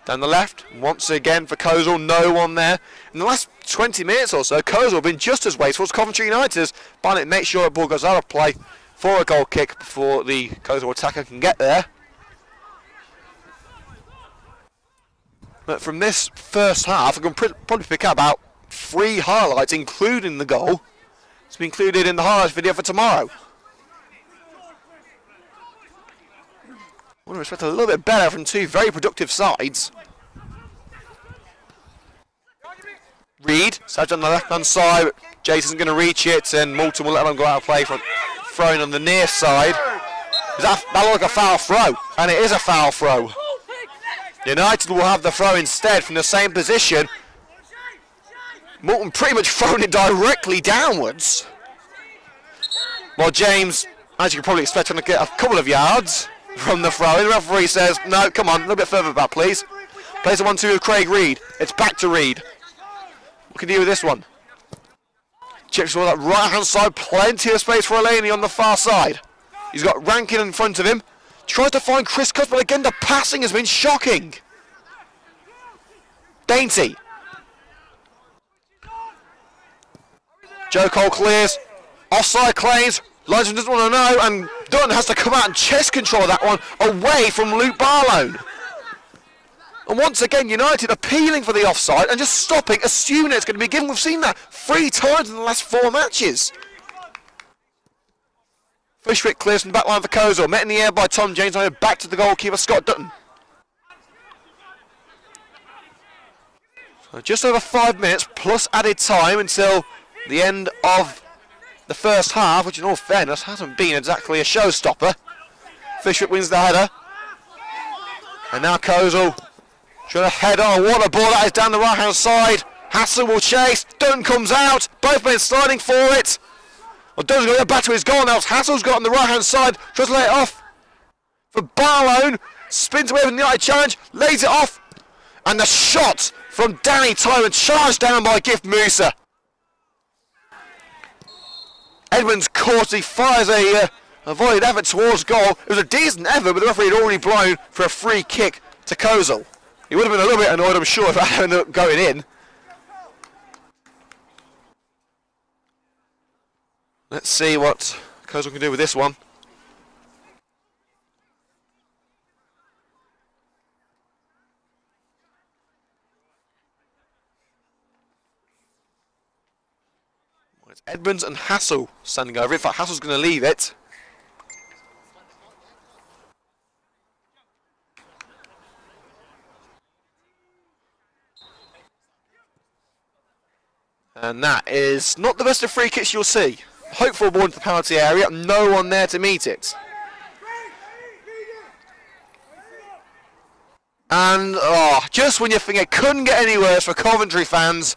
Down the left, once again for Coleshill, no one there. In the last 20 minutes or so, Coleshill have been just as wasteful as Coventry United, as Barnett makes sure the ball goes out of play for a goal kick before the Coleshill attacker can get there. But from this first half, I can probably pick up about 3 highlights, including the goal. It's been included in the highlights video for tomorrow. I would expect a little bit better from 2 very productive sides. Reed, saved on the left-hand side. Jason's going to reach it, and Moulton will let him go out of play for throwing on the near side. That looked like a foul throw, and it is a foul throw. United will have the throw instead from the same position. Moulton pretty much thrown it directly downwards. While James, as you can probably expect, trying to get a couple of yards from the throw. The referee says, no, come on, a little bit further back, please. Plays the 1-2 with Craig Reed. It's back to Reed. What can he do with this one? Checks for that right-hand side, plenty of space for Elaney on the far side. He's got Rankin in front of him. Tries to find Chris Cuts, but again, the passing has been shocking. Dainty. Joe Cole clears. Offside claims. Linesman doesn't want to know, and Dutton has to come out and chest control that one away from Luke Barlow. And once again, United appealing for the offside and just stopping, assuming it's going to be given. We've seen that 3 times in the last 4 matches. Fishwick clears from the back line for Coleshill. Met in the air by Tom James. Back to the goalkeeper, Scott Dutton. So just over 5 minutes plus added time until the end of the first half, which in all fairness hasn't been exactly a showstopper. Fishwick wins the header. And now Coleshill trying to head on. What a ball that is down the right hand side. Hassel will chase. Dutton comes out. Both men sliding for it. Well, Dutton's going to get back to his goal now. Hassel's got on the right hand side. Tries to lay it off for Barlow. Spins away from the United challenge. Lays it off. And the shot from Danny Tyman, charged down by Gift Musa. Edmonds cautiously fires a volleyed effort towards goal. It was a decent effort, but the referee had already blown for a free kick to Coleshill. He would have been a little bit annoyed, I'm sure, if that ended up going in. Let's see what Coleshill can do with this one. It's Edmonds and Hassel standing over it. In fact, Hassel's going to leave it. And that is not the best of free kicks you'll see. Hopeful ball into the penalty area, no one there to meet it. And just when you think it couldn't get any worse for Coventry fans,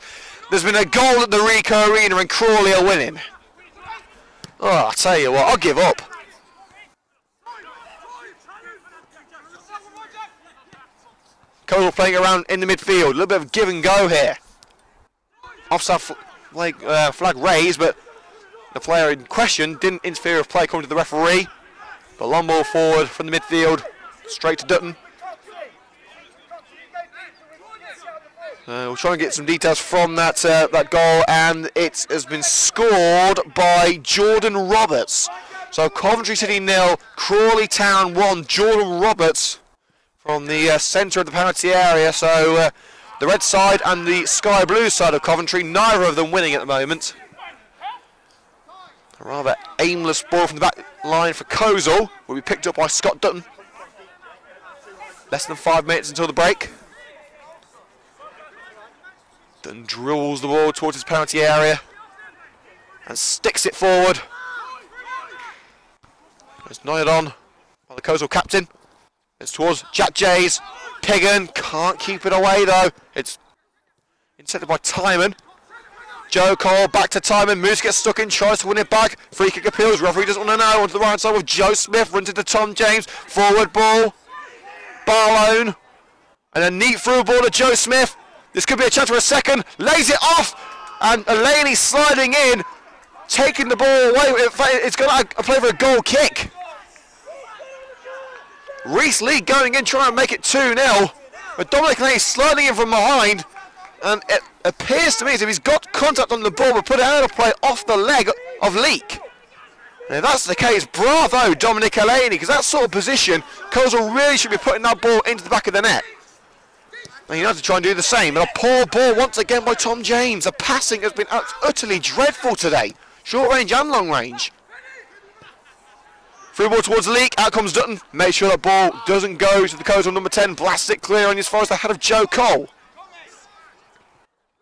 there's been a goal at the Ricoh Arena and Crawley are winning. Oh, I tell you what, I'll give up. Coleshill playing around in the midfield, a little bit of give and go here. Offside flag raised, but the player in question didn't interfere with play according to the referee. But long ball forward from the midfield, straight to Dutton. We'll try and get some details from that goal, and it has been scored by Jordan Roberts. So Coventry City 0, Crawley Town 1. Jordan Roberts from the centre of the penalty area. So the red side and the sky blue side of Coventry, neither of them winning at the moment. A rather aimless ball from the back line for Coleshill will be picked up by Scott Dutton. Less than 5 minutes until the break. Dutton drills the ball towards his penalty area and sticks it forward. It's nodded on by the Coleshill captain. It's towards Jack Jays. Piggin can't keep it away though. It's intercepted by Timon. Joe Cole back to Timon. Moose gets stuck in, tries to win it back. Free kick appeals. Referee doesn't want to know. Onto the right side with Joe Smith. Runs into Tom James. Forward ball. Barlow. And a neat through ball to Joe Smith. This could be a chance for a second. Lays it off. And Elaney sliding in. Taking the ball away. In fact, it's going to play for a goal kick. Reese Lee going in trying to make it 2-0. But Dominic Elaney sliding in from behind. And it appears to me as if he's got contact on the ball but put it out of play off the leg of Leek. And if that's the case, bravo Dominic Elaney, because that sort of position, Coleshill really should be putting that ball into the back of the net. And United try and do the same. But a poor ball once again by Tom James. The passing has been utterly dreadful today. Short range and long range. Free ball towards Leek. Out comes Dutton. Make sure that ball doesn't go to the Coleshill number 10. Blasts it clear on his forest ahead of Joe Cole.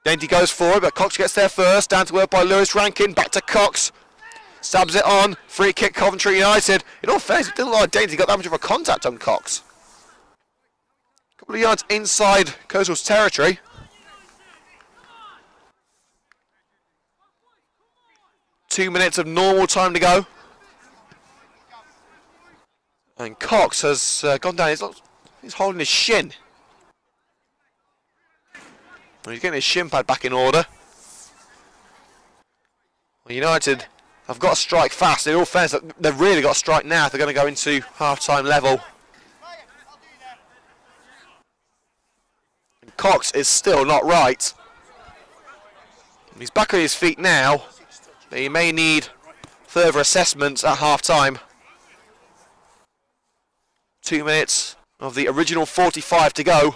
Dainty goes forward, but Cox gets there first. Down to work by Lewis Rankin. Back to Cox. Stabs it on. Free kick Coventry United. In all fairness, it didn't look like Dainty got that much of a contact on Cox. Couple of yards inside Coleshill's territory. Two minutes of normal time to go. And Cox has gone down. He's holding his shin. He's getting his shin pad back in order. Well, United have got to strike fast. In all fairness, they've really got to strike now if they're going to go into half-time level. And Cox is still not right. He's back on his feet now, but he may need further assessments at half-time. 2 minutes of the original 45 to go.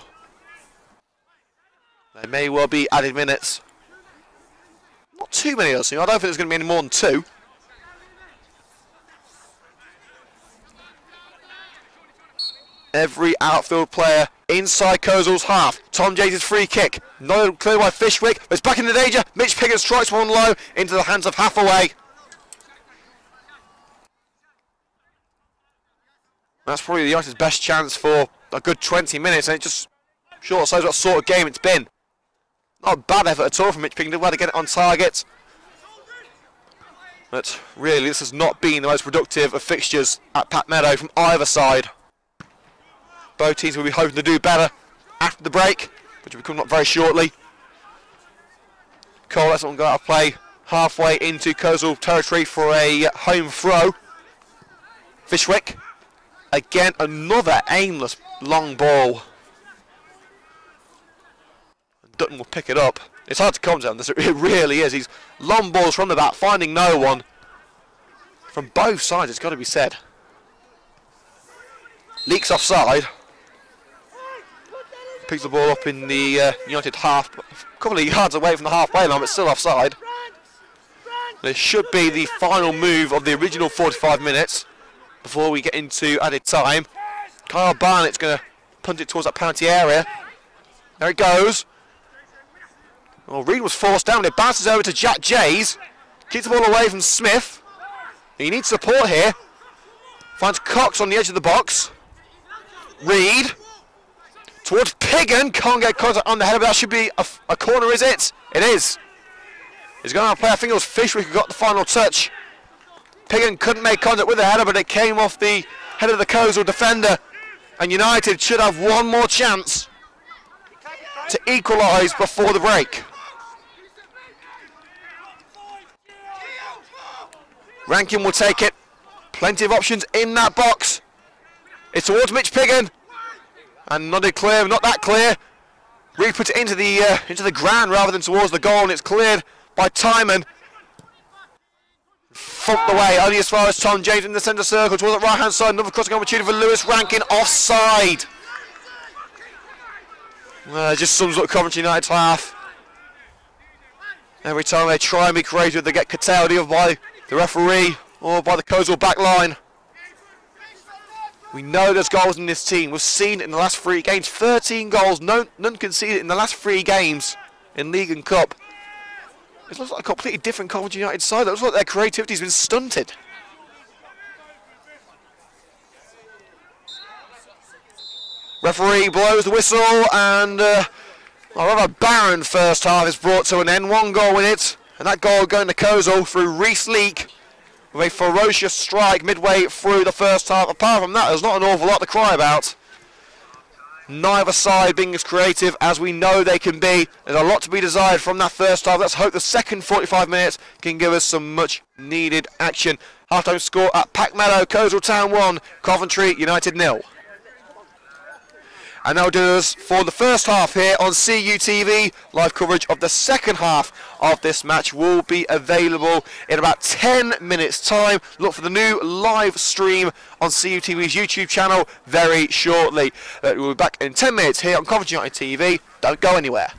There may well be added minutes. Not too many, I don't think there's going to be any more than 2. Every outfield player inside Coleshill's half. Tom James' free kick. Not cleared by Fishwick. But it's back into danger. Mitch Piggott strikes one low into the hands of Hathaway. That's probably the United's best chance for a good 20 minutes, and it just short shows what sort of game it's been. Not a bad effort at all from Mitch Piggott. Glad to get it on target. But really, this has not been the most productive of fixtures at Pat Meadow from either side. Both teams will be hoping to do better after the break, which will be coming up very shortly. Cole lets someone go out of play halfway into Coleshill territory for a home throw. Fishwick. Again, another aimless long ball. Dutton will pick it up. It's hard to comment on this, it really is. He's long balls from the bat, finding no one. From both sides, it's got to be said. Leaks offside. Picks the ball up in the United half, a couple of yards away from the halfway line, but still offside. This should be the final move of the original 45 minutes before we get into added time. Kyle Barnett's going to punt it towards that penalty area. There it goes. Well, Reed was forced down. It bounces over to Jack Jays. Keeps the ball away from Smith. He needs support here. Finds Cox on the edge of the box. Reed. Towards Piggott. Can't get contact on the header, but that should be a corner, is it? It is. He's going to play. I think it was Fishwick who got the final touch. Piggott couldn't make contact with the header, but it came off the head of the Coleshill defender. And United should have one more chance to equalise before the break. Rankin will take it. Plenty of options in that box. It's towards Mitch Piggott. And not clear, not that clear. Reed puts it into the ground rather than towards the goal, and it's cleared by Timon. Thumped away, only as far as Tom James in the centre circle towards the right hand side. Another crossing opportunity for Lewis Rankin, offside. Just sums up Coventry United's half. Every time they try and be creative, they get curtailed either by the referee or by the Coleshill back line. We know there's goals in this team. We've seen it in the last 3 games. 13 goals, none conceded in the last 3 games in League and Cup. It looks like a completely different Coventry United side. It looks like their creativity's been stunted. Referee blows the whistle, and a rather barren first half is brought to an end. 1 goal in it, and that goal going to Coleshill through Reese Leake with a ferocious strike midway through the first half. Apart from that, there's not an awful lot to cry about. Neither side being as creative as we know they can be. There's a lot to be desired from that first half. Let's hope the second 45 minutes can give us some much needed action. Half-time score at Pack Meadow, Coleshill Town 1, Coventry United 0. And that'll do us for the first half here on CUTV. Live coverage of the second half of this match will be available in about 10 minutes time. Look for the new live stream on CUTV's YouTube channel very shortly. We'll be back in 10 minutes here on Coventry United TV. Don't go anywhere.